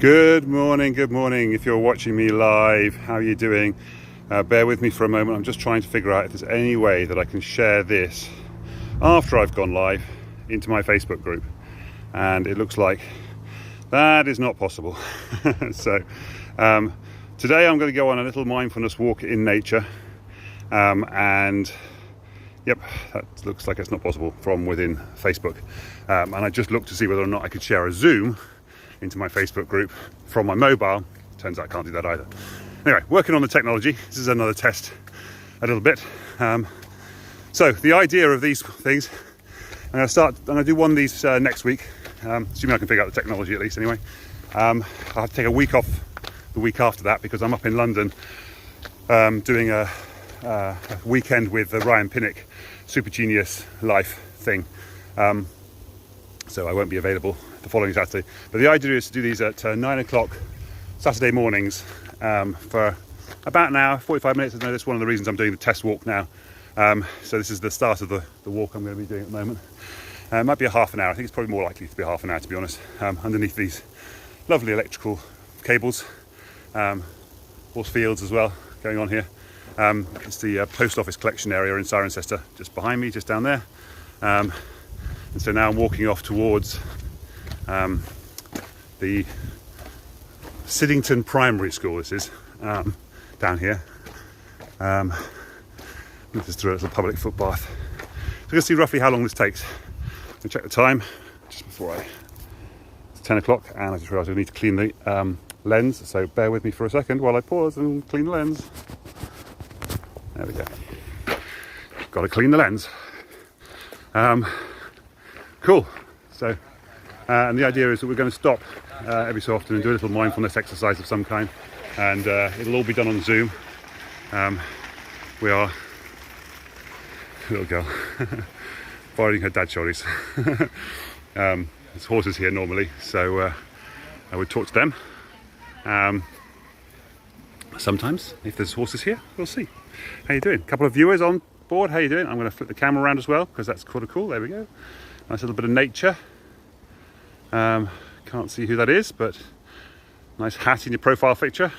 Good morning. If you're watching me live, how are you doing? Bear with me for a moment. I'm just trying to figure out if there's any way that I can share this after I've gone live into my Facebook group. And it looks like that is not possible. So today I'm going to go on a little mindfulness walk in nature. And yep, that looks like it's not possible from within Facebook. And I just looked to see whether or not I could share a Zoom into my Facebook group from my mobile. Turns out I can't do that either. Anyway, working on the technology. This is another test a little bit. So the idea of these things, I'm going to do one of these next week, assuming I can figure out the technology at least anyway. I'll have to take a week off the week after that because I'm up in London doing a weekend with the Ryan Pinnock Super Genius Life thing. So I won't be available the following Saturday. But the idea is to do these at 9 o'clock Saturday mornings for about an hour, 45 minutes. I know that's one of the reasons I'm doing the test walk now. So this is the start of the walk I'm going to be doing at the moment. It might be a half an hour. I think it's probably more likely to be a half an hour, to be honest. Underneath these lovely electrical cables. Horse fields as well going on here. It's the post office collection area in Cirencester, just behind me, just down there. And so now I'm walking off towards the Siddington Primary School. This is down here. This is through a little public footpath. So you can see roughly how long this takes. I'll check the time just before it's 10 o'clock, and I just realised I need to clean the lens. So bear with me for a second while I pause and clean the lens. There we go. Got to clean the lens. Cool. So, and the idea is that we're going to stop every so often and do a little mindfulness exercise of some kind, and it'll all be done on Zoom. We are little girl riding her dad's shoulders. There's horses here normally, so I would talk to them. Sometimes, if there's horses here, we'll see. How you doing? A couple of viewers on board. How you doing? I'm going to flip the camera around as well because that's quite cool. There we go. Nice little bit of nature. Can't see who that is, but nice hat in your profile picture.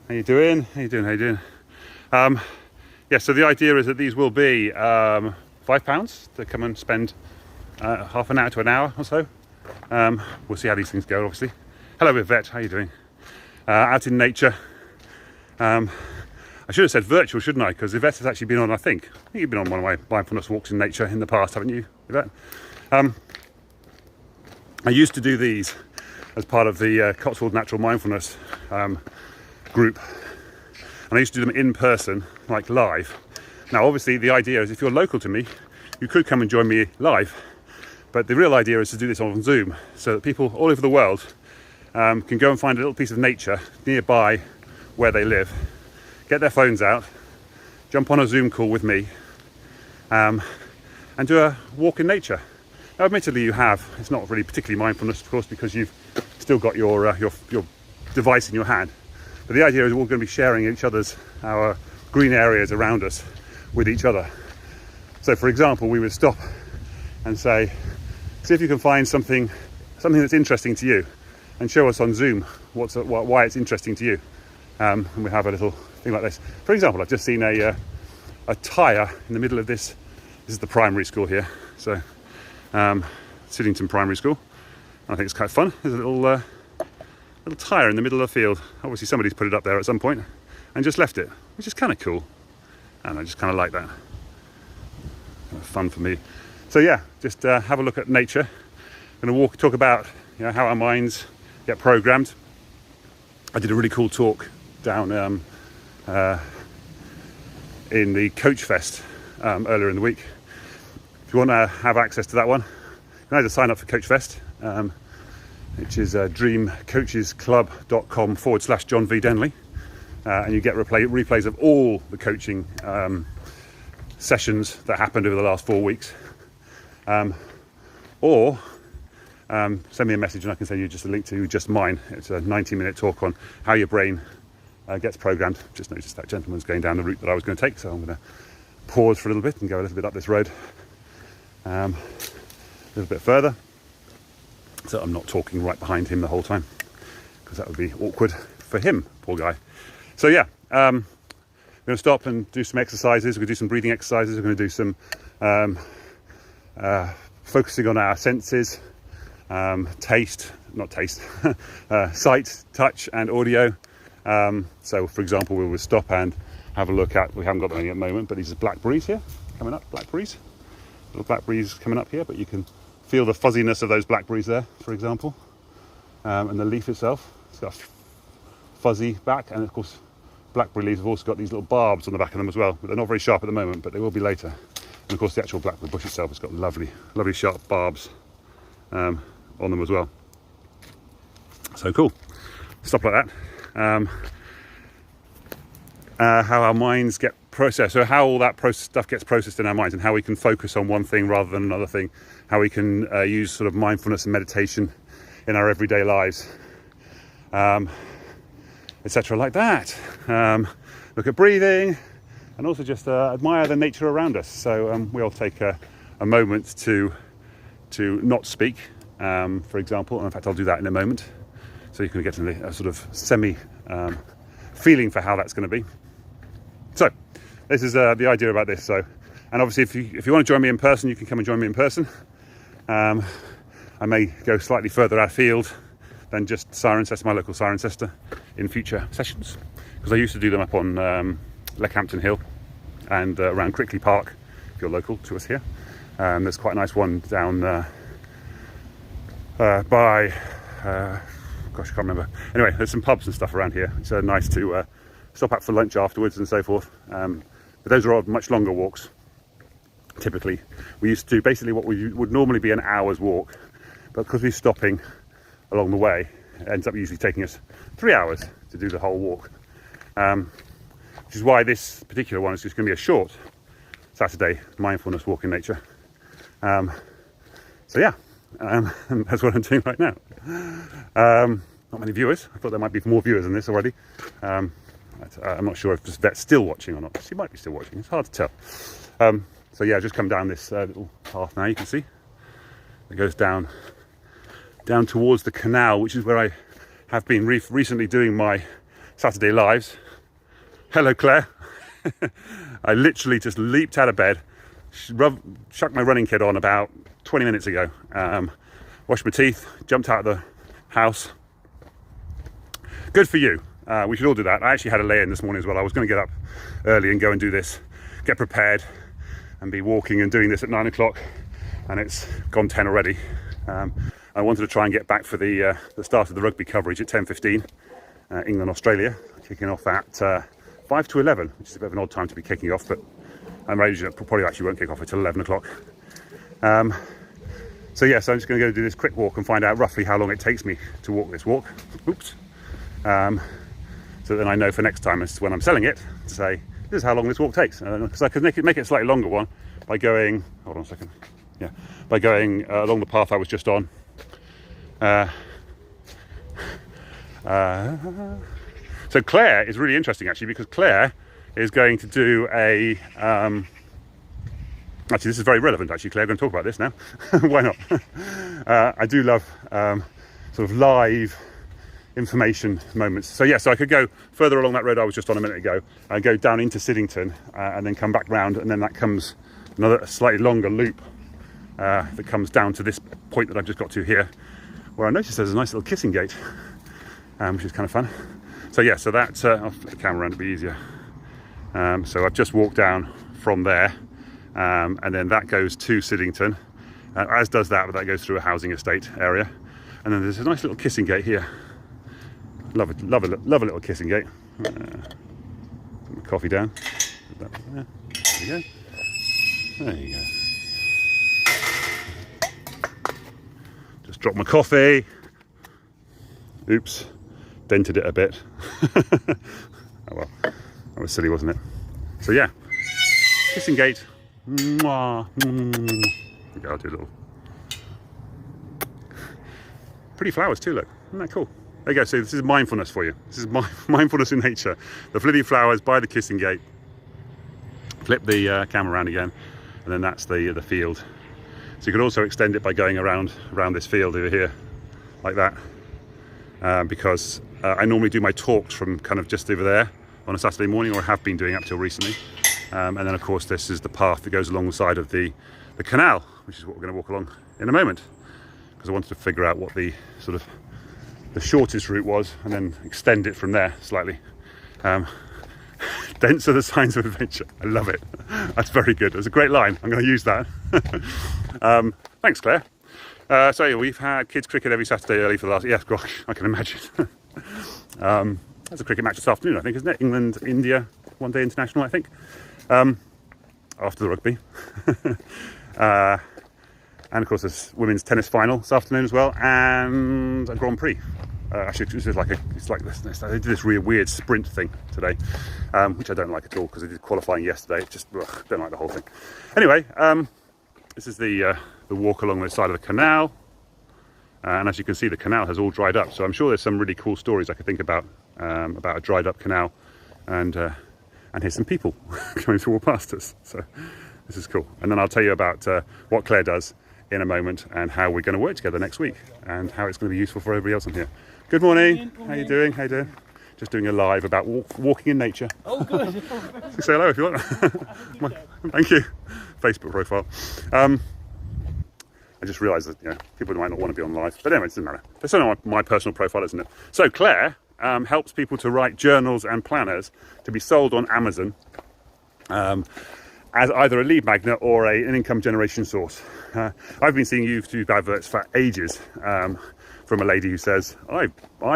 How you doing? How you doing? Yeah, so the idea is that these will be £5 to come and spend half an hour to an hour or so. We'll see how these things go, obviously. Hello, Yvette. How you doing? Out in nature. I should have said virtual, shouldn't I? Because Yvette has actually been on, I think you've been on one of my mindfulness walks in nature in the past, haven't you, Yvette? I used to do these as part of the Cotswold Natural Mindfulness group. And I used to do them in person, like live. Now, obviously, the idea is if you're local to me, you could come and join me live. But the real idea is to do this on Zoom so that people all over the world can go and find a little piece of nature nearby where they live, get their phones out, jump on a Zoom call with me, and do a walk in nature. Now, admittedly, it's not really particularly mindfulness, of course, because you've still got your device in your hand. But the idea is we're all going to be sharing our green areas around us with each other. So, for example, we would stop and say, see if you can find something that's interesting to you, and show us on Zoom why it's interesting to you. And we have a little thing like this. For example, I've just seen a tyre in the middle of this. This is the primary school here, so Siddington Primary School. I think it's quite fun. There's a little tyre in the middle of the field. Obviously somebody's put it up there at some point and just left it, which is kind of cool. And I just kind of like that. Kind of fun for me. So yeah, just have a look at nature. I'm going to talk about how our minds get programmed. I did a really cool talk down in the Coach Fest earlier in the week. If you want to have access to that one, you can either sign up for Coach Fest, which is dreamcoachesclub.com/John V. Denley, and you get replays of all the coaching sessions that happened over the last 4 weeks, or send me a message and I can send you just a link to just mine. It's a 90-minute talk on how your brain gets programmed. Just noticed that gentleman's going down the route that I was going to take, so I'm going to pause for a little bit and go a little bit up this road, a little bit further, so I'm not talking right behind him the whole time. because that would be awkward for him, poor guy. So yeah, we're going to stop and do some exercises. We're going to do some breathing exercises. We're going to do some focusing on our senses, sight, touch and audio. So for example, we will stop and have a look at, we haven't got any at the moment, but these are blackberries here coming up, blackberries, little blackberries coming up here, but you can feel the fuzziness of those blackberries there, for example, and the leaf itself, it's got a fuzzy back, and of course blackberry leaves have also got these little barbs on the back of them as well, but they're not very sharp at the moment, but they will be later. And of course the actual blackberry bush itself has got lovely sharp barbs on them as well. So cool. Stuff like that. How our minds get processed, so how all that stuff gets processed in our minds, and how we can focus on one thing rather than another thing, how we can use sort of mindfulness and meditation in our everyday lives, etc. like that. Look at breathing, and also just admire the nature around us. So we'll take a moment to not speak, for example, and in fact I'll do that in a moment, so you can get a sort of semi feeling for how that's going to be. So this is the idea about this. So, and obviously if you want to join me in person, you can come and join me in person. I may go slightly further afield than just Cirencester, my local Cirencester, in future sessions, because I used to do them up on Leckhampton Hill and around Crickley Park, if you're local to us here. There's quite a nice one down by gosh, I can't remember. Anyway, there's some pubs and stuff around here. It's nice to stop out for lunch afterwards and so forth. But those are much longer walks. Typically, we used to do basically what would normally be an hour's walk, but because we're stopping along the way, it ends up usually taking us 3 hours to do the whole walk. Which is why this particular one is just going to be a short Saturday mindfulness walk in nature. So yeah, that's what I'm doing right now. Not many viewers. I thought there might be more viewers than this already. I'm not sure if this vet's still watching or not. She might be still watching. It's hard to tell. So yeah, just come down this little path now. You can see it goes down towards the canal, which is where I have been recently doing my Saturday lives. Hello, Claire. I literally just leaped out of bed, chucked my running kit on about 20 minutes ago, washed my teeth, jumped out of the house. Good for you. We should all do that. I actually had a lay-in this morning as well. I was going to get up early and go and do this, get prepared and be walking and doing this at 9 o'clock, and it's gone 10 already. I wanted to try and get back for the start of the rugby coverage at 10:15, England Australia, kicking off at 5 to 11, which is a bit of an odd time to be kicking off, but I'm ready to, probably actually won't kick off until 11 o'clock. So yes, I'm just going to go do this quick walk and find out roughly how long it takes me to walk this walk. Oops. So then I know for next time, when I'm selling it, to say, this is how long this walk takes. Because I could make it a slightly longer one by going, hold on a second. Yeah, by going along the path I was just on. So Claire is really interesting actually, because Claire is going to do a actually this is very relevant actually, Claire, I'm going to talk about this now. Why not? I do love sort of live information moments. So yeah, so I could go further along that road I was just on a minute ago and go down into Siddington and then come back round, and then that comes another slightly longer loop that comes down to this point that I've just got to here, where I noticed there's a nice little kissing gate, which is kind of fun. So yeah, so that I'll flip the camera around to be easier. So I've just walked down from there, and then that goes to Siddington, as does that, but that goes through a housing estate area, and then there's a nice little kissing gate here. Love a little kissing gate. Put my coffee down. Put that there. There you go. There you go. Just dropped my coffee. Oops, dented it a bit. Oh well, that was silly, wasn't it? So yeah, kissing gate. Mwah. Okay, I'll do a little. Pretty flowers too, look. Isn't that cool? There you go. So this is mindfulness for you. This is mindfulness in nature. The flitty flowers by the kissing gate. Flip the camera around again, and then that's the field. So you can also extend it by going around this field over here, like that. because I normally do my talks from kind of just over there on a Saturday morning, or have been doing up till recently. And then of course this is the path that goes along the side of the canal, which is what we're going to walk along in a moment, because I wanted to figure out what the sort of the shortest route was and then extend it from there slightly. Dense are the signs of adventure. I love it. That's very good. It's a great line. I'm going to use that. Thanks, Claire. So yeah, we've had kids cricket every Saturday early for the last... Yes, gosh, I can imagine. There's a cricket match this afternoon, I think, isn't it? England, India, one day international, I think. After the rugby. And of course there's women's tennis final this afternoon as well, and a Grand Prix. Actually, it's like this. They did this really weird sprint thing today, which I don't like at all, because I did qualifying yesterday. It's just don't like the whole thing. Anyway, this is the walk along the side of the canal, and as you can see, the canal has all dried up. So I'm sure there's some really cool stories I could think about a dried up canal, and here's some people coming to walk past us. So this is cool. And then I'll tell you about what Claire does in a moment, and how we're going to work together next week, and how it's going to be useful for everybody else on here. Good morning. How you doing? How you doing? Just doing a live about walking in nature. Oh, good. Say hello if you want. Thank you. Facebook profile. I just realised that people might not want to be on live, but anyway, it doesn't matter. That's not my personal profile, isn't it? So Claire helps people to write journals and planners to be sold on Amazon. As either a lead magnet or an income generation source. I've been seeing YouTube adverts for ages from a lady who says, I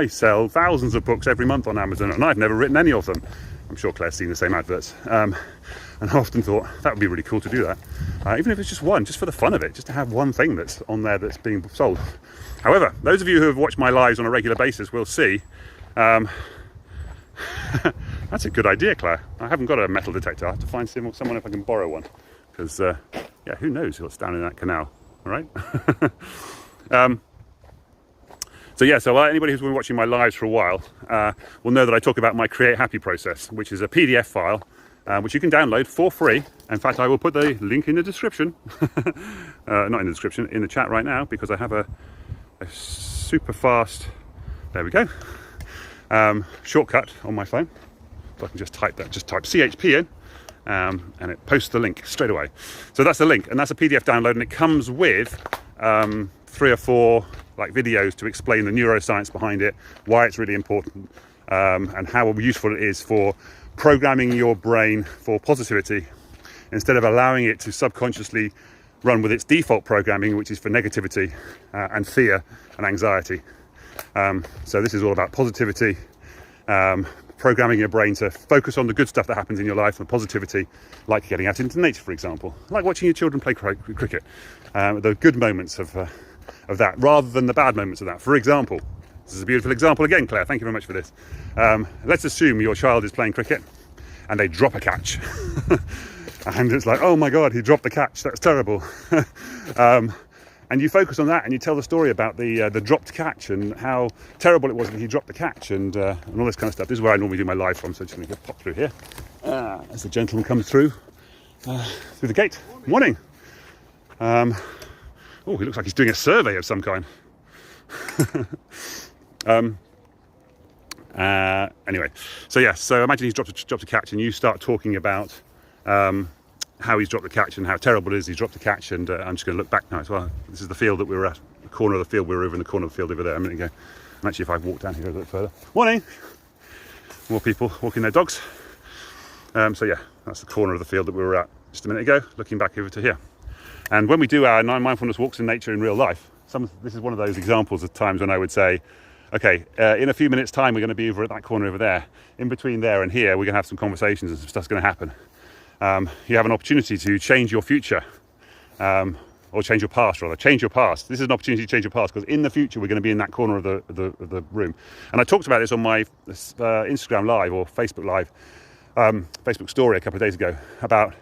sell thousands of books every month on Amazon and I've never written any of them. I'm sure Claire's seen the same adverts. And I often thought that would be really cool to do that. Even if it's just one, just for the fun of it, just to have one thing that's on there that's being sold. However, those of you who have watched my lives on a regular basis will see that's a good idea, Claire. I haven't got a metal detector. I have to find someone if I can borrow one. Because, yeah, who knows what's down in that canal, all right? So anybody who's been watching my lives for a while will know that I talk about my Create Happy process, which is a PDF file, which you can download for free. In fact, I will put the link in the description. Not in the description, in the chat right now, because I have a super fast, there we go, shortcut on my phone. So I can just type CHP in, and it posts the link straight away. So that's the link, and that's a PDF download, and it comes with 3 or 4 videos to explain the neuroscience behind it, why it's really important, and how useful it is for programming your brain for positivity instead of allowing it to subconsciously run with its default programming, which is for negativity and fear and anxiety. So this is all about positivity, programming your brain to focus on the good stuff that happens in your life and positivity, like getting out into nature, for example, like watching your children play cricket, the good moments of that rather than the bad moments of that. For example, this is a beautiful example again, Claire, thank you very much for this. Let's assume your child is playing cricket and they drop a catch. And it's like, oh my God, he dropped the catch, that's terrible. And you focus on that and you tell the story about the dropped catch and how terrible it was that he dropped the catch and all this kind of stuff. This is where I normally do my live from, so I'm just going to pop through here. As the gentleman comes through the gate. Morning. Oh, he looks like he's doing a survey of some kind. Anyway, so imagine he's dropped a catch and you start talking about how he's dropped the catch and how terrible it is he's dropped the catch, and I'm just going to look back now as well. This is the field that we were at, the corner of the field we were over in the corner of the field over there a minute ago. And actually if I walk down here a little bit further, morning, more people walking their dogs. So yeah, that's the corner of the field that we were at just a minute ago, looking back over to here. And when we do our 9 mindfulness walks in nature in real life, this is one of those examples of times when I would say, okay, in a few minutes time we're going to be over at that corner over there. In between there and here we're going to have some conversations and some stuff's going to happen. You have an opportunity to change your future, or change your past rather. Change your past. This is an opportunity to change your past, because in the future we're going to be in that corner of the room. And I talked about this on my Instagram live or Facebook live, Facebook story a couple of days ago, about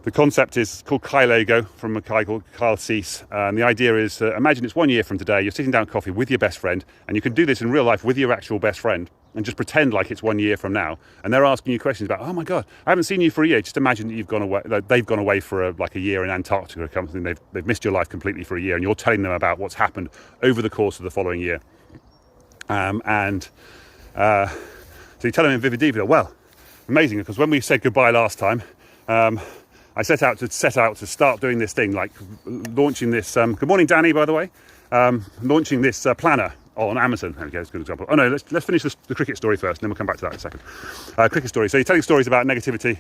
the concept is called Kylego, from a guy called Kyle Cease. And the idea is, imagine it's 1 year from today, you're sitting down coffee with your best friend, and you can do this in real life with your actual best friend, and just pretend like it's 1 year from now. And they're asking you questions about, oh my God, I haven't seen you for a year. Just imagine that you've gone away, that they've gone away for a year in Antarctica or something. They've missed your life completely for a year, and you're telling them about what's happened over the course of the following year. And so you tell him in vivid detail. Well, amazing, because when we said goodbye last time, I set out to start doing this thing, like launching this. Good morning, Danny, by the way. Launching this planner on Amazon. There we go, that's a good example. Oh no, let's finish the cricket story first, and then we'll come back to that in a second. Cricket story. So you're telling stories about negativity,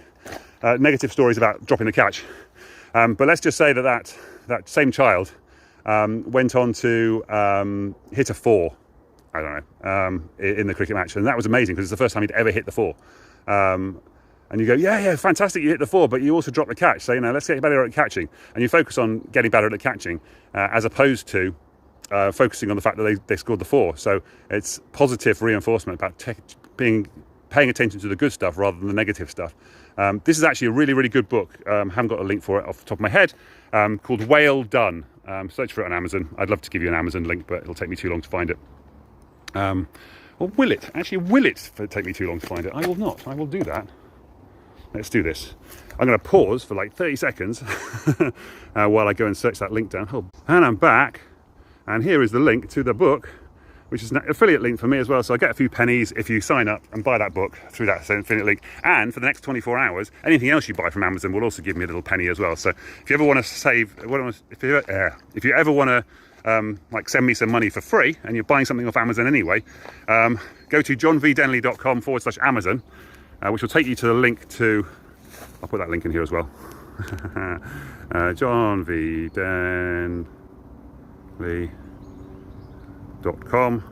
negative stories about dropping the catch. But let's just say that same child went on to hit a 4. I don't know, in the cricket match, and that was amazing because it's the first time he'd ever hit the 4. And you go, yeah, fantastic, you hit the 4, but you also dropped the catch. So, let's get better at catching. And you focus on getting better at catching, as opposed to focusing on the fact that they scored the 4. So it's positive reinforcement about paying attention to the good stuff rather than the negative stuff. This is actually a really, really good book. Haven't got a link for it off the top of my head, called Well Done. Search for it on Amazon. I'd love to give you an Amazon link, but it'll take me too long to find it. Or will it? Actually, will it take me too long to find it? I will not. I will do that. Let's do this. I'm going to pause for like 30 seconds while I go and search that link down. Oh, and I'm back. And here is the link to the book, which is an affiliate link for me as well. So I get a few pennies if you sign up and buy that book through that affiliate link. And for the next 24 hours, anything else you buy from Amazon will also give me a little penny as well. So if you ever want to save, if you ever want to like send me some money for free and you're buying something off Amazon anyway, go to johnvdenley.com/Amazon, which will take you to the link to, I'll put that link in here as well, johnvdenley.com.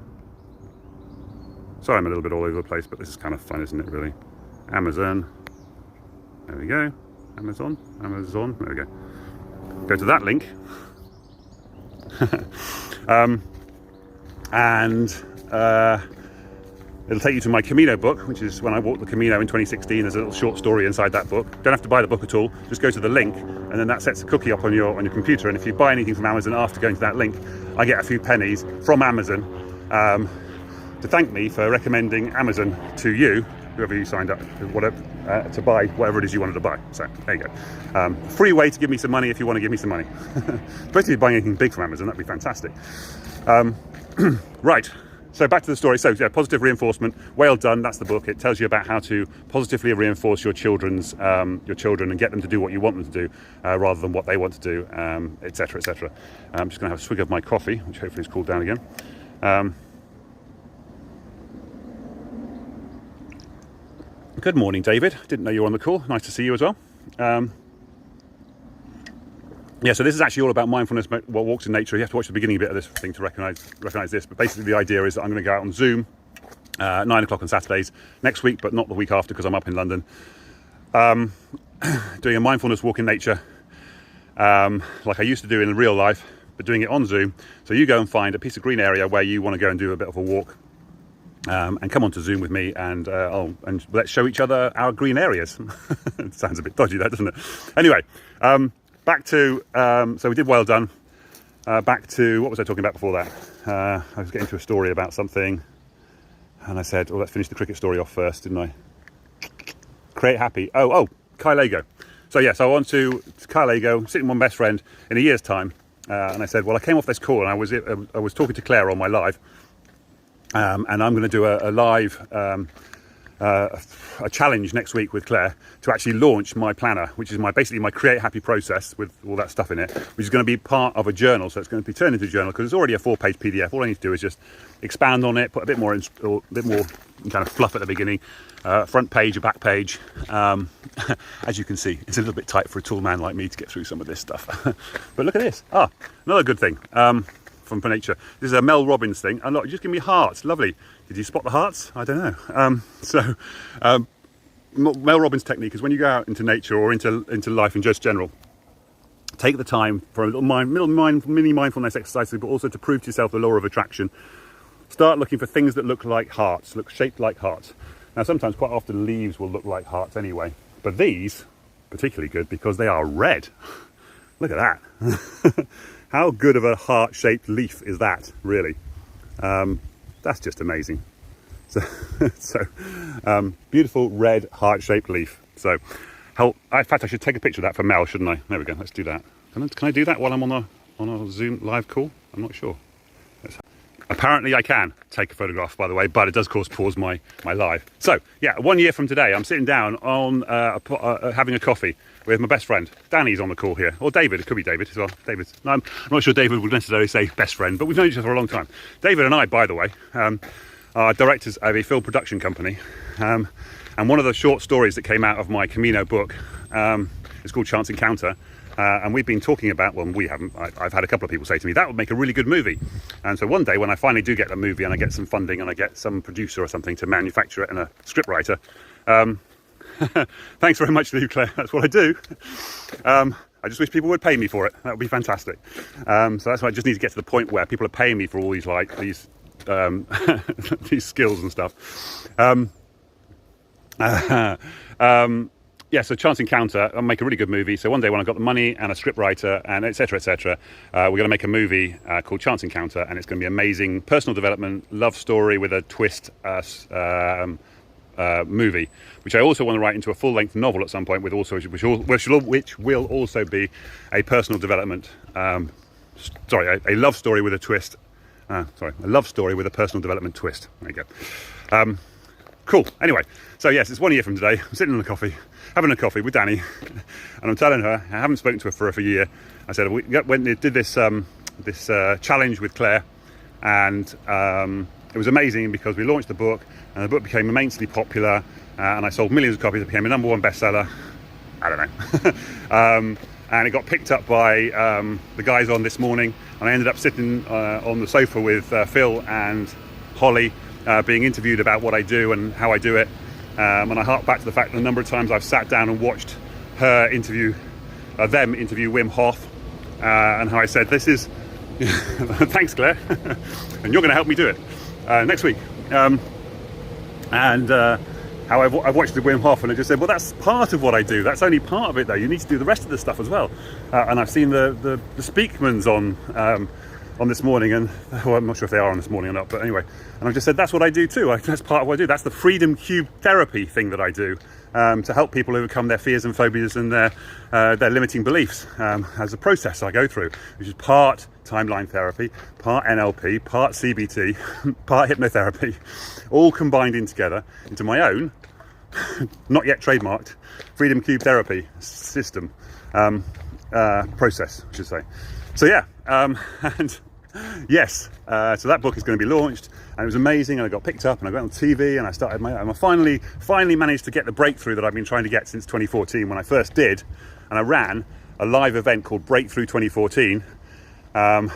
Sorry, I'm a little bit all over the place, but this is kind of fun, isn't it, really? Amazon, there we go, Amazon, there we go. Go to that link. It'll take you to my Camino book, which is when I walked the Camino in 2016. There's a little short story inside that book. Don't have to buy the book at all. Just go to the link, and then that sets a cookie up on your computer. And if you buy anything from Amazon after going to that link, I get a few pennies from Amazon to thank me for recommending Amazon to you, whoever you signed up to buy whatever it is you wanted to buy. So there you go. Free way to give me some money if you want to give me some money. Especially if you're buying anything big from Amazon, that'd be fantastic. Right. So back to the story. So yeah, positive reinforcement. Well Done. That's the book. It tells you about how to positively reinforce your children and get them to do what you want them to do, rather than what they want to do, etc., etc. I'm just going to have a swig of my coffee, which hopefully is cooled down again. Good morning, David. Didn't know you were on the call. Nice to see you as well. Yeah, so this is actually all about mindfulness walks in nature. You have to watch the beginning bit of this thing to recognise this. But basically the idea is that I'm going to go out on Zoom 9 o'clock on Saturdays next week, but not the week after because I'm up in London. Doing a mindfulness walk in nature like I used to do in real life, but doing it on Zoom. So you go and find a piece of green area where you want to go and do a bit of a walk. And come on to Zoom with me, and let's show each other our green areas. It sounds a bit dodgy, that, doesn't it? Anyway, back to, so we did Well Done. Back to, what was I talking about before that? I was getting to a story about something, and I said, let's finish the cricket story off first, didn't I? Create happy. Oh, Kyle Lego. So yes, I want to Kyle Lego, sitting with my best friend in a year's time, and I said, well, I came off this call, and I was talking to Claire on my live. And I'm going to do a live a challenge next week with Claire to actually launch my planner, which is basically my Create Happy process with all that stuff in it, which is going to be part of a journal. So it's going to be turned into a journal because it's already a 4-page PDF. All I need to do is just expand on it, put a bit more kind of fluff at the beginning, front page, a back page. As you can see, it's a little bit tight for a tall man like me to get through some of this stuff. But look at this. Another good thing. From nature. This is a Mel Robbins thing. And look, just give me hearts. Lovely. Did you spot the hearts? I don't know. Mel Robbins' technique is when you go out into nature or into life in just general, take the time for a little mini mindfulness exercise, but also to prove to yourself the law of attraction. Start looking for things that look like hearts, look shaped like hearts. Now, sometimes, quite often, leaves will look like hearts anyway. But these, particularly good because they are red. Look at that. How good of a heart-shaped leaf is that, really? That's just amazing. So, beautiful red heart-shaped leaf. So, in fact, I should take a picture of that for Mel, shouldn't I? There we go. Let's do that. Can I do that while I'm on a Zoom live call? I'm not sure. Apparently I can take a photograph, by the way, but it does cause pause my live. So yeah, 1 year from today, I'm sitting down on having a coffee with my best friend. Danny's on the call here, or David. It could be David as well. No, I'm not sure David would necessarily say best friend, but we've known each other for a long time. David and I, by the way, are directors of a film production company, and one of the short stories that came out of my Camino book is called Chance Encounter. And we've been talking about, well, we haven't, I've had a couple of people say to me, that would make a really good movie. And so one day when I finally do get a movie and I get some funding and I get some producer or something to manufacture it and a script writer, thanks very much, Lou Claire, that's what I do. I just wish people would pay me for it. That would be fantastic. So that's why I just need to get to the point where people are paying me for all these, like, these skills and stuff. Yeah, so Chance Encounter, I'll make a really good movie. So one day when I've got the money and a script writer and et cetera, we're going to make a movie called Chance Encounter, and it's going to be amazing personal development, love story with a twist movie, which I also want to write into a full-length novel at some point, with also which will also be a personal development, a love story with a twist. A love story with a personal development twist. There you go. Cool. Anyway, so yes, it's 1 year from today. I'm sitting having a coffee with Danny, and I'm telling her, I haven't spoken to her for a year. I said, we did this challenge with Claire, and it was amazing because we launched the book, and the book became immensely popular, and I sold millions of copies. It became a #1 bestseller. I don't know. And it got picked up by the guys on This Morning, and I ended up sitting on the sofa with Phil and Holly, being interviewed about what I do and how I do it. And I hark back to the fact that a number of times I've sat down and watched them interview Wim Hof, and how I said, this is, thanks Claire, and you're going to help me do it next week. How I've watched the Wim Hof, and I just said, well, that's part of what I do. That's only part of it, though. You need to do the rest of the stuff as well. And I've seen the Speakmans on This Morning, and well, I'm not sure if they are on This Morning or not, but anyway, and I've just said that's what I do too. That's part of what I do. That's the Freedom Cube therapy thing that I do, to help people overcome their fears and phobias and their limiting beliefs, as a process I go through, which is part timeline therapy, part NLP, part CBT, part hypnotherapy, all combined in together into my own, not yet trademarked, Freedom Cube therapy system, process, I should say. So yeah, and yes, so that book is going to be launched, and it was amazing, and I got picked up, and I got on TV, and I finally managed to get the breakthrough that I've been trying to get since 2014 when I first did, and I ran a live event called Breakthrough 2014 at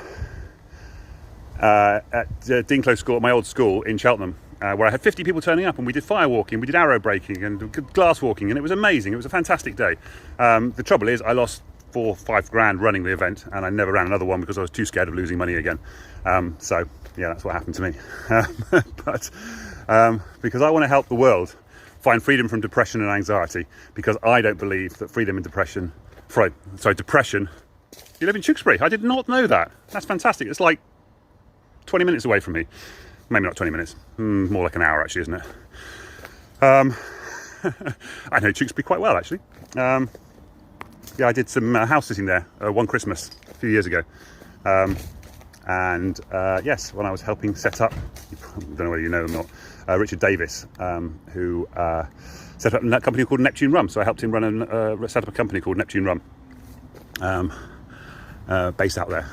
Dean Close School, my old school in Cheltenham, where I had 50 people turning up, and we did fire walking, we did arrow breaking, and glass walking, and it was amazing. It was a fantastic day. The trouble is, I lost 4 or 5 grand running the event, and I never ran another one because I was too scared of losing money again. So yeah, that's what happened to me. But because I want to help the world find freedom from depression and anxiety, because I don't believe that depression. You live in Tewkesbury? I did not know that. That's fantastic. It's like 20 minutes away from me. Maybe not 20 minutes. More like an hour, actually, isn't it? I know Tewkesbury quite well, actually. Yeah, I did some house sitting there one Christmas a few years ago. Yes, when I was helping set up, I don't know whether you know him or not, Richard Davis, who set up a company called Neptune Rum. So I helped him set up a company called Neptune Rum, based out there.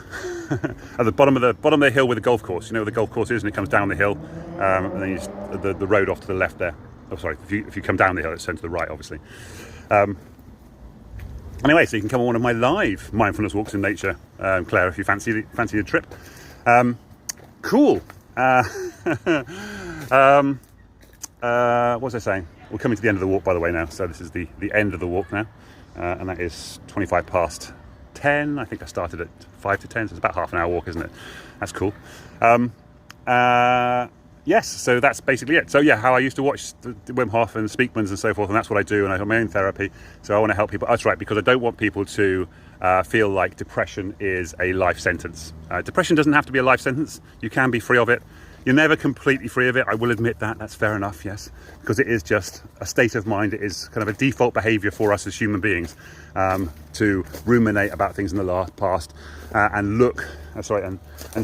At the bottom of the hill with the golf course. You know where the golf course is, and it comes down the hill, and then the road off to the left there. Oh, sorry, if you come down the hill, it's turned to the right, obviously. Anyway, so you can come on one of my live mindfulness walks in nature, Claire, if you fancy a trip. Cool. What was I saying? We're coming to the end of the walk, by the way, now. So this is the end of the walk now, and that is 25 past 10. I think I started at 5 to 10, so it's about half an hour walk, isn't it? That's cool. Yes, so that's basically it. So yeah, how I used to watch the Wim Hof and Speakmans and so forth, and that's what I do, and I have my own therapy. So I want to help people. That's right, because I don't want people to feel like depression is a life sentence. Depression doesn't have to be a life sentence. You can be free of it. You're never completely free of it. I will admit that. That's fair enough, yes, because it is just a state of mind. It is kind of a default behavior for us as human beings to ruminate about things in the past and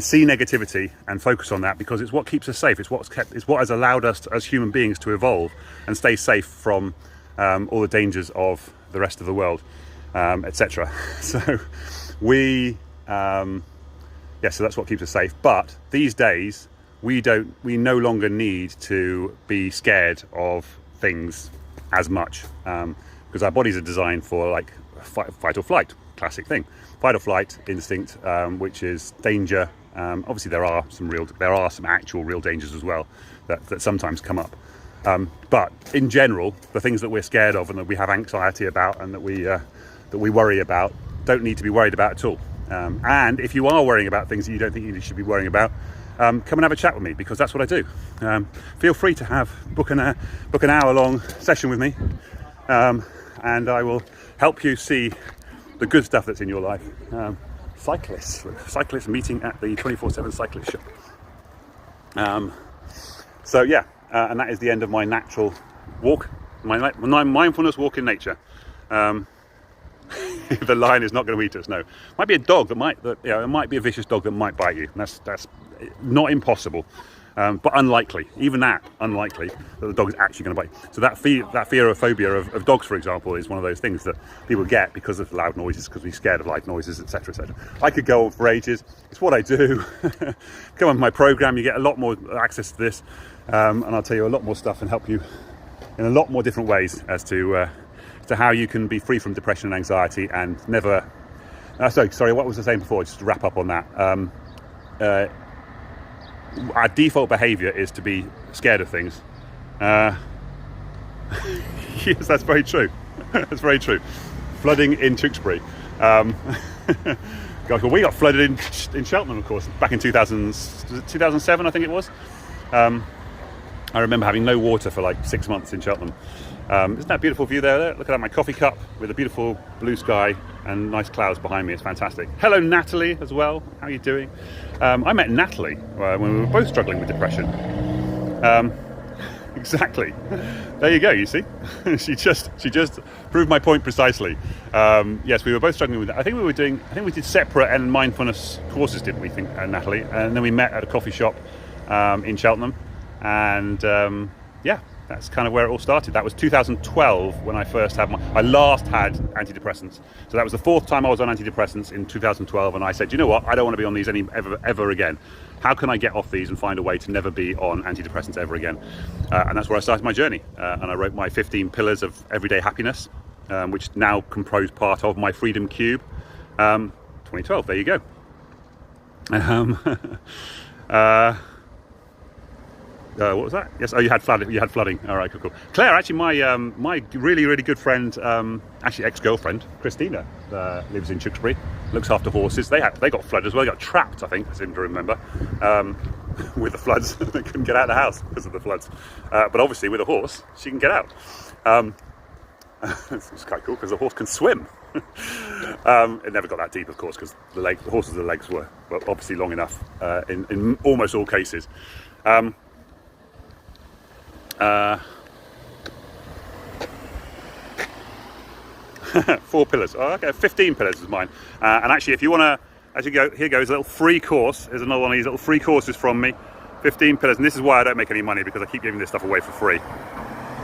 see negativity and focus on that, because it's what keeps us safe. It's what has allowed us as human beings to evolve and stay safe from all the dangers of the rest of the world, etc. So so that's what keeps us safe. But these days, we no longer need to be scared of things as much, because our bodies are designed for like fight or flight, classic thing, fight or flight instinct, which is danger. Obviously there are some actual real dangers as well that sometimes come up, but in general, the things that we're scared of and that we have anxiety about and that we worry about don't need to be worried about at all. And if you are worrying about things that you don't think you should be worrying about, come and have a chat with me, because that's what I do. Feel free to book an hour-long session with me, and I will help you see the good stuff that's in your life. Cyclists meeting at the 24/7 cyclist shop. And that is the end of my natural walk, my mindfulness walk in nature. The lion is not going to eat us. No, might be a dog it might be a vicious dog that might bite you. That's not impossible, but unlikely. Even that, unlikely that the dog is actually going to bite. So that fear or phobia of dogs, for example, is one of those things that people get because of loud noises, because we're scared of loud noises, etc., etc. I could go on for ages. It's what I do. Come on my program, you get a lot more access to this, and I'll tell you a lot more stuff and help you in a lot more different ways as to how you can be free from depression and anxiety and never... Sorry, what was I saying before? Just to wrap up on that. Our default behaviour is to be scared of things. Yes, that's very true. That's very true. Flooding in Tewkesbury. Gosh, well, we got flooded in Cheltenham, of course, back in 2007, I think it was. I remember having no water for like 6 months in Cheltenham. Isn't that a beautiful view there? Look at that, my coffee cup with a beautiful blue sky and nice clouds behind me. It's fantastic. Hello, Natalie, as well. How are you doing? I met Natalie when we were both struggling with depression. Exactly. There you go, you see? she just proved my point precisely. Yes, we were both struggling with that. I think we did separate and mindfulness courses, didn't we, Natalie? And then we met at a coffee shop in Cheltenham. And that's kind of where it all started. That was 2012 when I last had antidepressants. So that was the 4th time I was on antidepressants in 2012, and I said, you know what, I don't want to be on these ever again. How can I get off these and find a way to never be on antidepressants ever again? And that's where I started my journey. And I wrote my 15 pillars of everyday happiness, which now compose part of my Freedom Cube. 2012, there you go. What was that? Yes. Oh, you had flooding. All right, cool. Claire, actually, my really, really good friend, actually ex-girlfriend, Christina, lives in Tewkesbury. Looks after horses. They got flooded as well. They got trapped, I think, I seem to remember, with the floods. They couldn't get out of the house because of the floods. But obviously, with a horse, she can get out. It's quite cool because the horse can swim. It never got that deep, of course, because the horse's legs were obviously long enough in almost all cases. 4 pillars. Oh, okay, 15 pillars is mine. And actually, if you want to, here goes a little free course. Here's another one of these little free courses from me. 15 pillars, and this is why I don't make any money, because I keep giving this stuff away for free.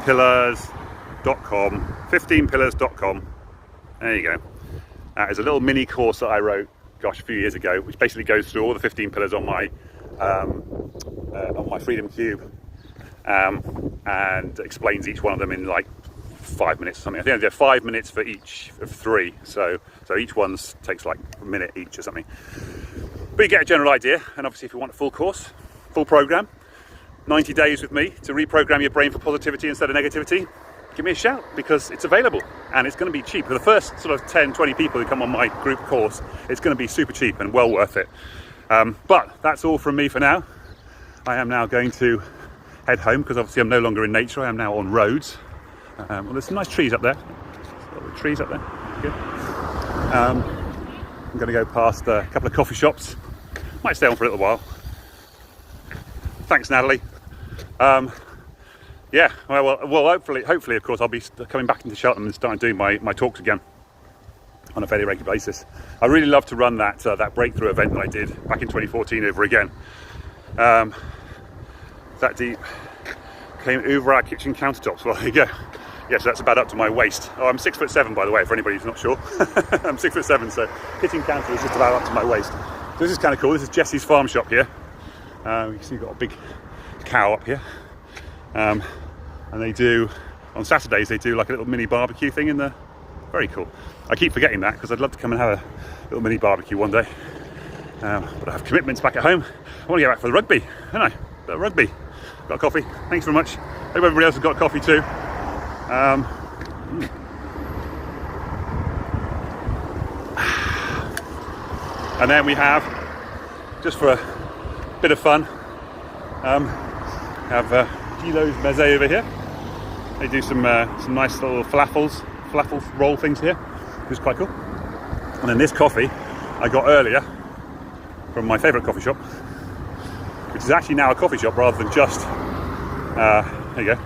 Pillars.com, 15pillars.com. There you go. It's a little mini course that I wrote, a few years ago, which basically goes through all the 15 pillars on my Freedom Cube. And explains each one of them in like 5 minutes or something. I think I did 5 minutes for each of 3, so each one takes like a minute each or something. But you get a general idea, and obviously if you want a full course, full program, 90 days with me to reprogram your brain for positivity instead of negativity, give me a shout, because it's available and it's going to be cheap. For the first sort of 10, 20 people who come on my group course, it's going to be super cheap and well worth it. But that's all from me for now. I am now going to head home, because obviously I'm no longer in nature. I am now on roads. Well, there's some nice trees up there. Trees up there. Good. I'm going to go past a couple of coffee shops. Might stay on for a little while. Thanks, Natalie. Yeah, well, hopefully, of course, I'll be coming back into Cheltenham and starting doing my talks again on a fairly regular basis. I really love to run that breakthrough event that I did back in 2014 over again. That deep came over our kitchen countertops. Well, there you go. Yes, that's about up to my waist. Oh, I'm 6'7", by the way, for anybody who's not sure. I'm 6'7", so kitchen counter is just about up to my waist. So this is kind of cool. This is Jesse's farm shop here. You can see we've got a big cow up here. And they do, on Saturdays, they do like a little mini barbecue thing in the, very cool. I keep forgetting that because I'd love to come and have a little mini barbecue one day. But I have commitments back at home. I want to get back for the rugby, don't I? The rugby. Got a coffee. Thanks very much. Hope everybody else has got a coffee too. And then we have, just for a bit of fun, have Gilo's Meze over here. They do some nice little falafel roll things here, which is quite cool. And then this coffee I got earlier from my favourite coffee shop, which is actually now a coffee shop rather than just, there you go,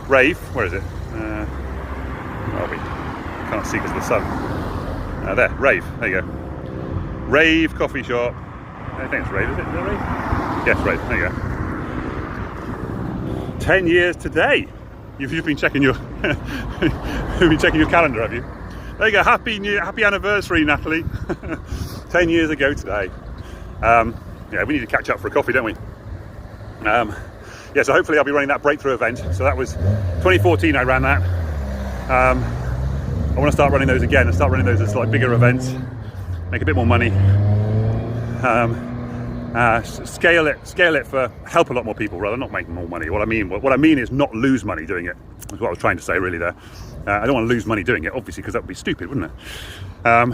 Rave. Where is it? Where are we? Can't see because of the sun. There, Rave. There you go. Rave coffee shop. I think it's Rave, is it? Is that Rave? Yes, Rave. There you go. 10 years today. You've been checking your you've been checking your calendar, have you? There you go. Happy anniversary, Natalie. 10 years ago today. Yeah, we need to catch up for a coffee, don't we? Yeah, so hopefully I'll be running that breakthrough event. So that was 2014 I ran that. I want to start running those again and start running those as like bigger events, make a bit more money, scale it for help a lot more people rather than not making more money. What I mean is not lose money doing it. That's what I was trying to say really there. I don't want to lose money doing it, obviously, because that would be stupid, wouldn't it? Yeah,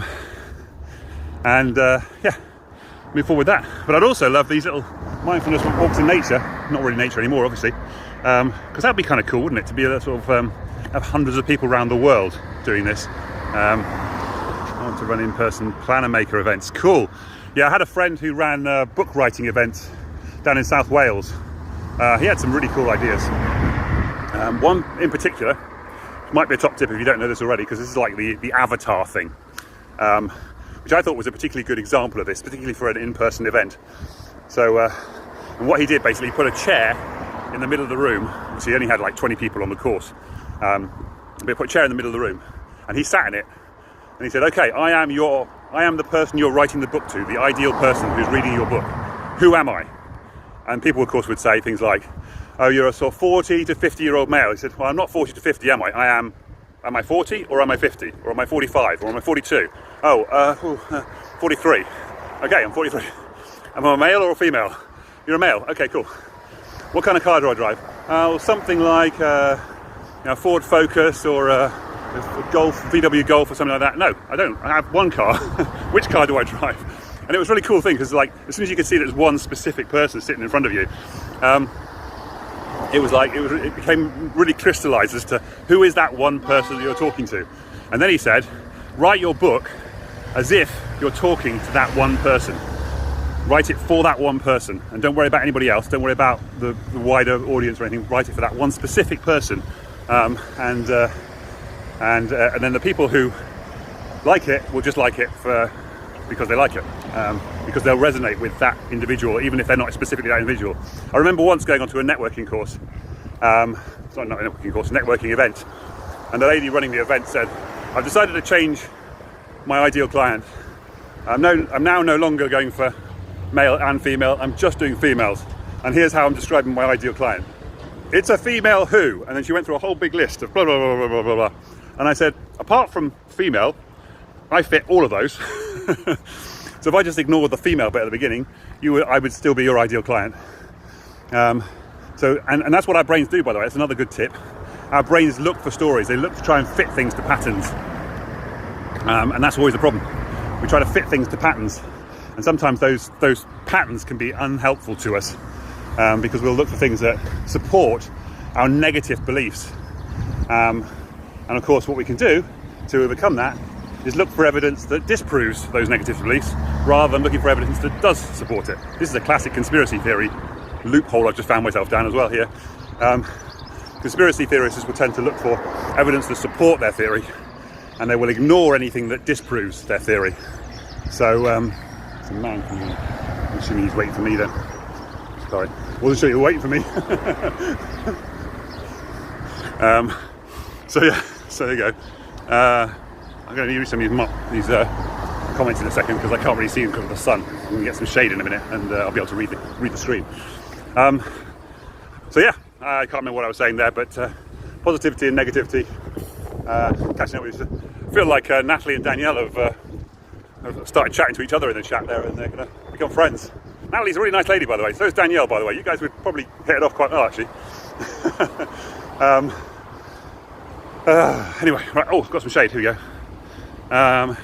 move forward with that. But I'd also love these little mindfulness walks in nature, not really nature anymore, obviously, because that'd be kind of cool, wouldn't it, to be able to sort of have hundreds of people around the world doing this. I want to run in-person planner maker events. Cool. Yeah, I had a friend who ran book writing events down in South Wales. He had some really cool ideas. One in particular might be a top tip if you don't know this already, because this is like the avatar thing, which I thought was a particularly good example of this, particularly for an in-person event. So, and what he did basically, he put a chair in the middle of the room. So he only had like 20 people on the course. But he put a chair in the middle of the room, and he sat in it, and he said, "Okay, I am the person you're writing the book to, the ideal person who's reading your book. Who am I?" And people, of course, would say things like, "Oh, you're a sort of 40 to 50-year-old male." He said, "Well, I'm not 40 to 50, am I? Am I 40 or am I 50? Or am I 45 or am I 42? Oh, 43. Okay, I'm 43. Am I a male or a female? You're a male. Okay, cool. What kind of car do I drive? Something like Ford Focus or a Golf, VW Golf or something like that. No, I don't. I have one car. Which car do I drive?" And it was a really cool thing because, like, as soon as you could see that there's one specific person sitting in front of you, it became really crystallized as to who is that one person that you're talking to. And then he said, write your book as if you're talking to that one person. Write it for that one person, and don't worry about anybody else. Don't worry about the wider audience or anything. Write it for that one specific person, and then the people who like it will just like it because they like it, because they'll resonate with that individual, even if they're not specifically that individual. I remember once going onto a networking course, sorry, not a networking course, a networking event, and the lady running the event said, "I've decided to change my ideal client. I'm now no longer going for male and female, I'm just doing females. And here's how I'm describing my ideal client. It's a female who," and then she went through a whole big list of blah, blah, blah, blah, blah, blah, blah. And I said, apart from female, I fit all of those. So if I just ignored the female bit at the beginning, I would still be your ideal client. And that's what our brains do, by the way. It's another good tip. Our brains look for stories. They look to try and fit things to patterns. And that's always the problem. We try to fit things to patterns. And sometimes those patterns can be unhelpful to us, because we'll look for things that support our negative beliefs. And of course, what we can do to overcome that is look for evidence that disproves those negative beliefs rather than looking for evidence that does support it. This is a classic conspiracy theory loophole I've just found myself down as well here. Conspiracy theorists will tend to look for evidence to support their theory, and they will ignore anything that disproves their theory. So, it's a man coming in. I'm assuming he's waiting for me then. Sorry, wasn't sure you were waiting for me. So yeah, so there you go. I'm going to use some of these comments in a second because I can't really see them because of the sun. I'm going to get some shade in a minute, and I'll be able to read the screen. So yeah, I can't remember what I was saying there, but positivity and negativity. Catching up with you. I feel like Natalie and Danielle have started chatting to each other in the chat there, and they're going to become friends. Natalie's a really nice lady, by the way. So is Danielle, by the way. You guys would probably hit it off quite well, actually. Anyway, right. Oh, I've got some shade. Here we go. Right,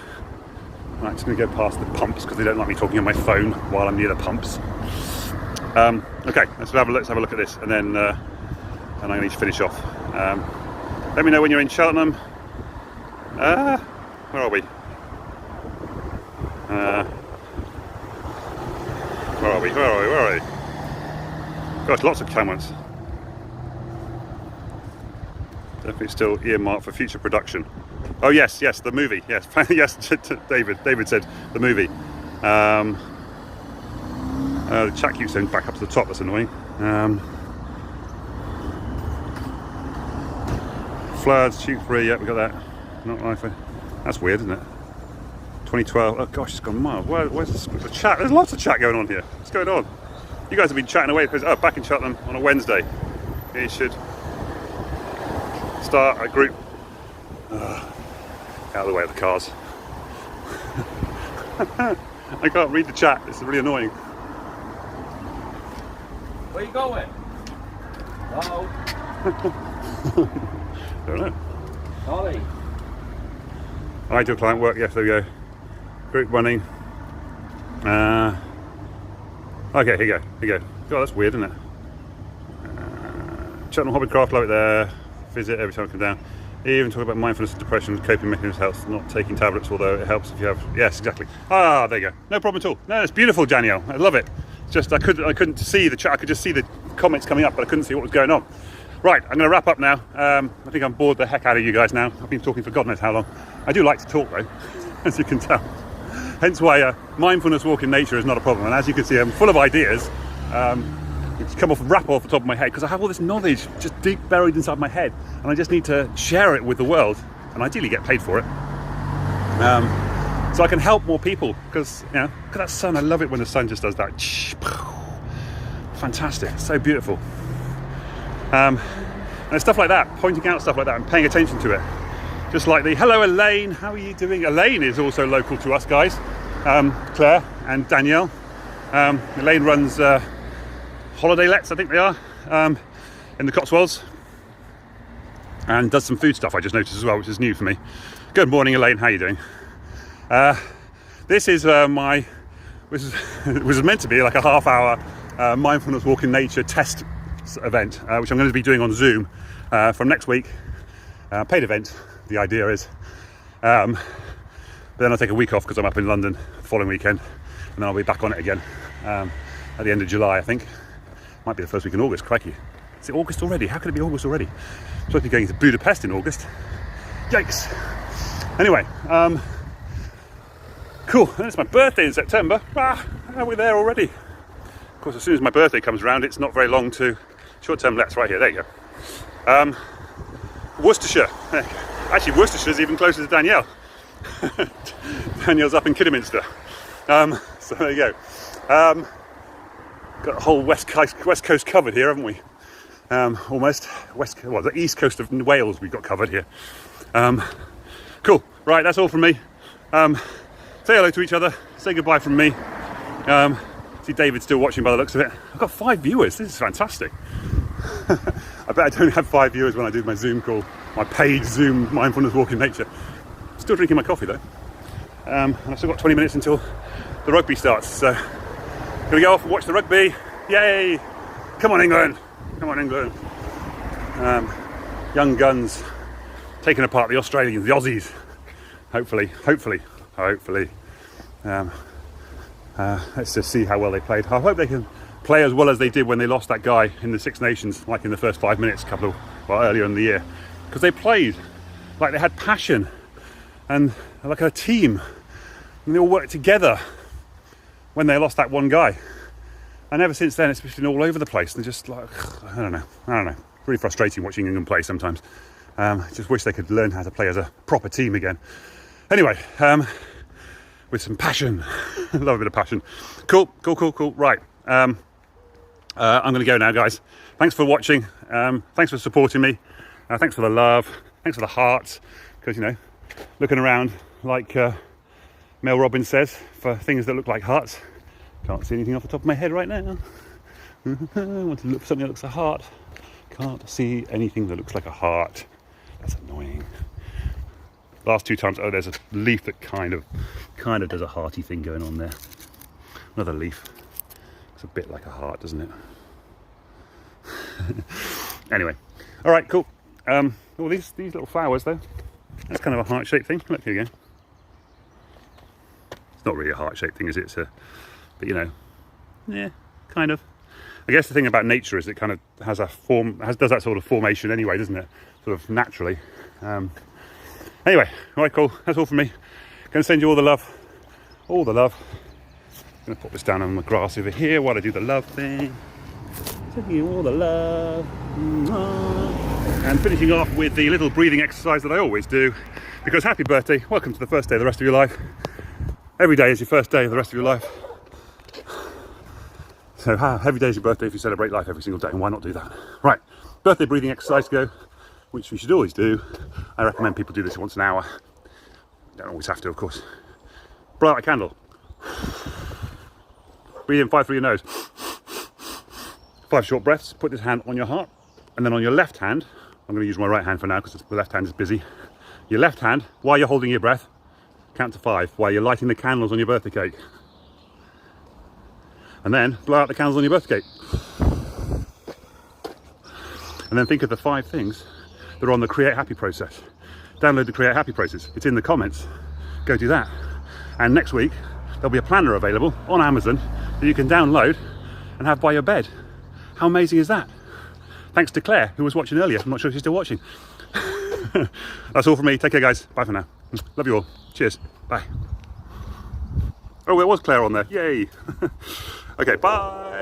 I'm just going to go past the pumps because they don't like me talking on my phone while I'm near the pumps. Okay, let's have a look at this, and then and I'm going to need to finish off. Let me know when you're in Cheltenham. Where are we? Where are we? Gosh, lots of comments. Definitely still earmarked for future production. Oh yes, the movie. Yes, yes. David said the movie. The chat keeps going back up to the top. That's annoying. Floods, tube 3. Yeah, we got that. Not life. That's weird, isn't it? 2012. Oh gosh, it's gone miles. Where's the chat? There's lots of chat going on here. What's going on? You guys have been chatting away because back in Cheltenham on a Wednesday. You should start a group. Out of the way of the cars. I can't read the chat. It's really annoying. Where you going? Hello? Don't know. Ollie? Ideal client work. Yes, there we go. Group running. Okay, here you go. God, that's weird, isn't it? Cheltenham Hobbycraft, like there. Visit every time I come down. Even talk about mindfulness and depression, coping mechanisms helps, not taking tablets, although it helps if you have. Yes, exactly. Ah, there you go. No problem at all. No, it's beautiful, Danielle. I love it. Just I couldn't see the chat. I could just see the comments coming up, but I couldn't see what was going on. Right, I'm going to wrap up now. I think I'm bored the heck out of you guys now. I've been talking for God knows how long. I do like to talk though, as you can tell. Hence why mindfulness walk in nature is not a problem. And as you can see, I'm full of ideas. It's come off wrap off the top of my head because I have all this knowledge just deep buried inside my head, and I just need to share it with the world, and ideally get paid for it. So I can help more people because look at that sun. I love it when the sun just does that. Fantastic, so beautiful. And stuff like that, pointing out stuff like that and paying attention to it. Just like hello Elaine, how are you doing? Elaine is also local to us guys. Claire and Danielle. Elaine runs holiday lets, I think they are, in the Cotswolds, and does some food stuff I just noticed as well, which is new for me. Good morning Elaine, how are you doing? This is it was meant to be like a half-hour mindfulness walk in nature test event, which I'm going to be doing on Zoom from next week. Paid event, the idea is. But then I'll take a week off because I'm up in London the following weekend, and then I'll be back on it again at the end of July, I think. Might be the first week in August, crikey. Is it August already? How could it be August already? I'm supposed to be going to Budapest in August. Yikes. Anyway, cool. And it's my birthday in September. We're there already. Of course, as soon as my birthday comes around, it's not very long to short-term lets right here. There you go. Worcestershire. Actually, Worcestershire's even closer to Danielle. Danielle's up in Kidderminster. So there you go. Got the whole west coast covered here, haven't we? Almost the east coast of Wales we've got covered here. Cool. Right, that's all from me. Say hello to each other. Say goodbye from me. See David's still watching by the looks of it. I've got 5 viewers. This is fantastic. I bet I don't have 5 viewers when I do my Zoom call, my paid Zoom mindfulness walk in nature. Still drinking my coffee though. And I've still got 20 minutes until the rugby starts. So gonna go off and watch the rugby. Yay! Come on England! Come on England! Young guns taking apart the Australians, the Aussies. Hopefully. Let's just see how well they played. I hope they can play as well as they did when they lost that guy in the Six Nations, like in the first 5 minutes earlier in the year, because they played like they had passion and like a team, and they all worked together when they lost that one guy. And ever since then, it's been all over the place. They're just like, I don't know. Really frustrating watching England play sometimes. Just wish they could learn how to play as a proper team again. Anyway, with some passion. Love a bit of passion. Cool. Right. I'm going to go now, guys. Thanks for watching. Thanks for supporting me. Thanks for the love. Thanks for the hearts. Because, looking around, like Mel Robbins says, for things that look like hearts. Can't see anything off the top of my head right now. I want to look for something that looks like a heart. Can't see anything that looks like a heart. That's annoying. Last 2 times, there's a leaf that kind of does a hearty thing going on there. Another leaf. It's a bit like a heart, doesn't it? Anyway, all right, cool. These little flowers though. That's kind of a heart-shaped thing. Look, here you go. It's not really a heart-shaped thing, is it? But yeah, kind of. I guess the thing about nature is it kind of has a form, does that sort of formation anyway, doesn't it? Sort of naturally. Anyway, all right, cool. That's all from me. Gonna send you all the love. All the love. Gonna put this down on the grass over here while I do the love thing. Sending you all the love. And finishing off with the little breathing exercise that I always do. Because happy birthday. Welcome to the first day of the rest of your life. Every day is your first day of the rest of your life. So every day is your birthday if you celebrate life every single day, and why not do that? Right, birthday breathing exercise to go, which we should always do. I recommend people do this once an hour. Don't always have to, of course. Blow out a candle. Breathe in 5 through your nose. 5 short breaths. Put this hand on your heart, and then on your left hand, I'm going to use my right hand for now because the left hand is busy. Your left hand, while you're holding your breath, count to 5 while you're lighting the candles on your birthday cake. And then blow out the candles on your birthday cake. And then think of the 5 things that are on the Create Happy process. Download the Create Happy process. It's in the comments. Go do that. And next week, there'll be a planner available on Amazon that you can download and have by your bed. How amazing is that? Thanks to Claire, who was watching earlier. I'm not sure if she's still watching. That's all from me. Take care, guys. Bye for now. Love you all. Cheers. Bye. Oh, there was Claire on there. Yay. Okay, bye.